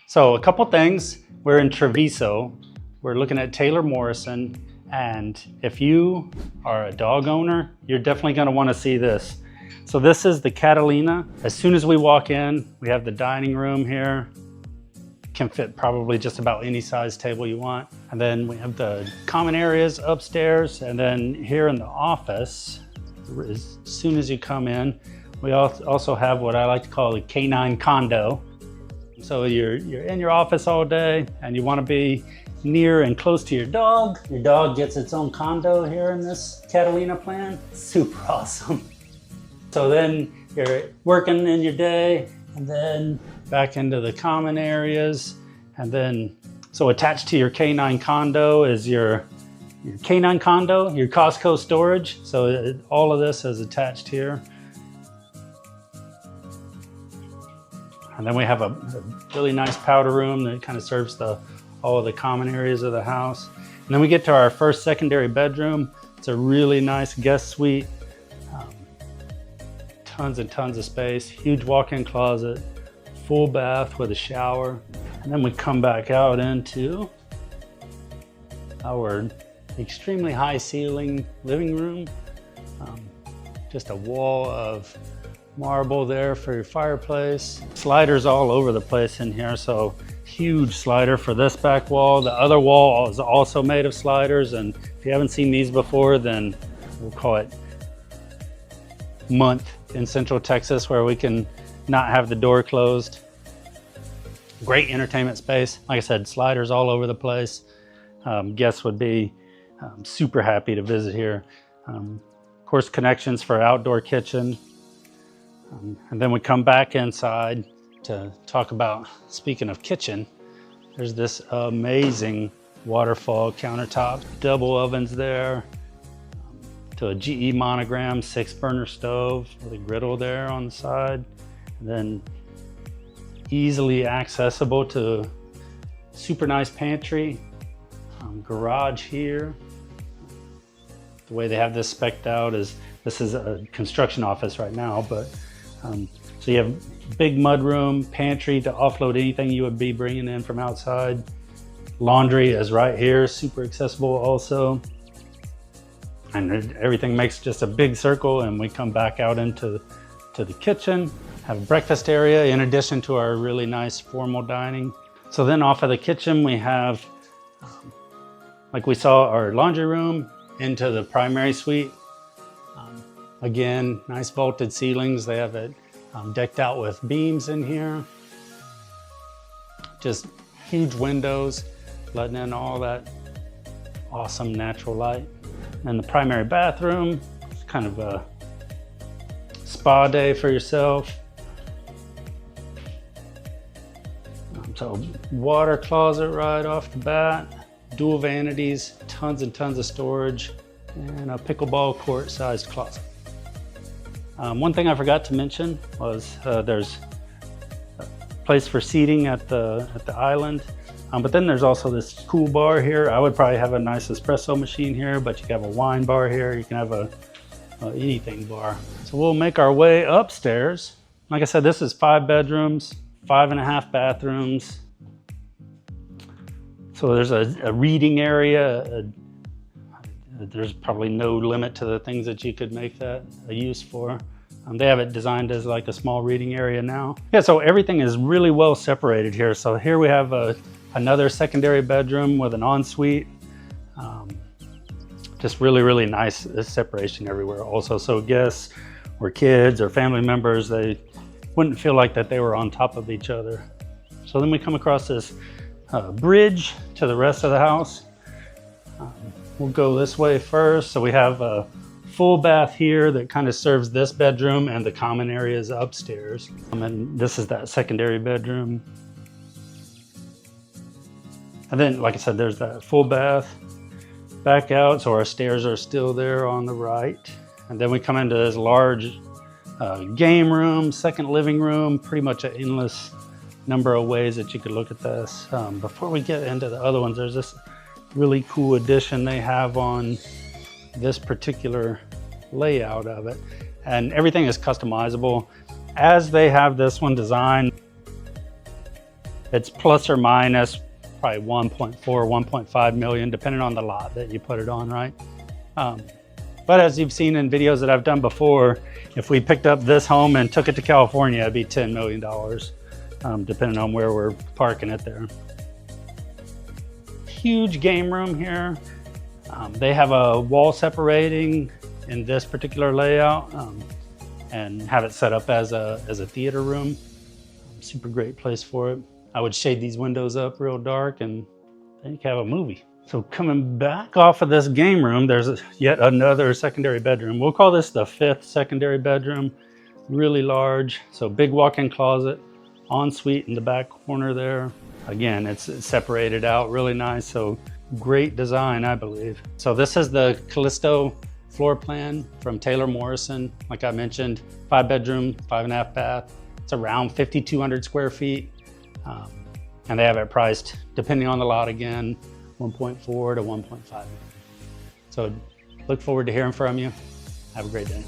So a couple things. We're in Traviso. We're looking at Taylor Morrison. And if you are a dog owner, you're definitely gonna wanna see this. So this is the Catalina. As soon as we walk in, we have the dining room here. Can fit probably just about any size table you want. And then we have the common areas upstairs. And then here in the office, as soon as you come in, we also have what I like to call a canine condo. So you're in your office all day and you want to be near and close to your dog. Your dog gets its own condo here in this Catalina plan. Super awesome. So then you're working in your day and then back into the common areas. And then, so attached to your canine condo is your canine condo, your Costco storage. So all of this is attached here. And then we have a really nice powder room that kind of serves all of the common areas of the house. And then we get to our first secondary bedroom. It's a really nice guest suite. Tons and tons of space, huge walk-in closet, full bath with a shower. And then we come back out into our extremely high ceiling living room. Just a wall of marble there for your fireplace. Sliders all over the place in here, so huge slider for this back wall. The other wall is also made of sliders, and if you haven't seen these before, then we'll call it month in Central Texas where we can not have the door closed. Great entertainment space. Like I said, sliders all over the place. Guests would be super happy to visit here. Of course, connections for outdoor kitchen. And then we come back inside to talk about, speaking of kitchen, there's this amazing waterfall countertop, double ovens there, to a GE Monogram 6-burner stove with a griddle there on the side. And then easily accessible to super nice pantry, garage here. The way they have this spec'd out is, this is a construction office right now, but so you have big mudroom, pantry to offload anything you would be bringing in from outside. Laundry is right here, super accessible also. And everything makes just a big circle, and we come back out into the kitchen, have a breakfast area in addition to our really nice formal dining. So then off of the kitchen, we have, like we saw, our laundry room into the primary suite. Again, nice vaulted ceilings. They have it decked out with beams in here. Just huge windows, letting in all that awesome natural light. And the primary bathroom, it's kind of a spa day for yourself. So water closet right off the bat, dual vanities, tons and tons of storage, and a pickleball court-sized closet. One thing I forgot to mention was there's a place for seating at the island, but then there's also this cool bar here. I would probably have a nice espresso machine here, but you can have a wine bar here. You can have a anything bar. So we'll make our way upstairs. Like I said, this is 5 bedrooms, 5.5 bathrooms. So there's a reading area. There's probably no limit to the things that you could make that a use for. They have it designed as like a small reading area now. Yeah, so everything is really well separated here. So here we have another secondary bedroom with an ensuite. Just really, really nice separation everywhere also. So guests or kids or family members, they wouldn't feel like that they were on top of each other. So then we come across this bridge to the rest of the house. We'll go this way first. So we have a full bath here that kind of serves this bedroom and the common areas upstairs. And this is that secondary bedroom. And then, like I said, there's that full bath back out. So our stairs are still there on the right. And then we come into this large game room, second living room, pretty much an endless number of ways that you could look at this. Before we get into the other ones, there's this really cool addition they have on this particular layout of it, and everything is customizable as they have this one designed. It's plus or minus probably 1.4, 1.5 million, depending on the lot that you put it on, right? But as you've seen in videos that I've done before, if we picked up this home and took it to California, it'd be $10 million, depending on where we're parking it there. Huge game room here. They have a wall separating in this particular layout and have it set up as a theater room. Super great place for it. I would shade these windows up real dark and then you can have a movie. So coming back off of this game room, there's yet another secondary bedroom. We'll call this the 5th secondary bedroom. Really large, so big walk-in closet, ensuite in the back corner there. Again, it's separated out really nice, so great design, I believe. So this is the Kalisto floor plan from Taylor Morrison. Like I mentioned, 5 bedroom, 5.5 bath. It's around 5,200 square feet. And they have it priced, depending on the lot again, 1.4 to 1.5 million. So look forward to hearing from you. Have a great day.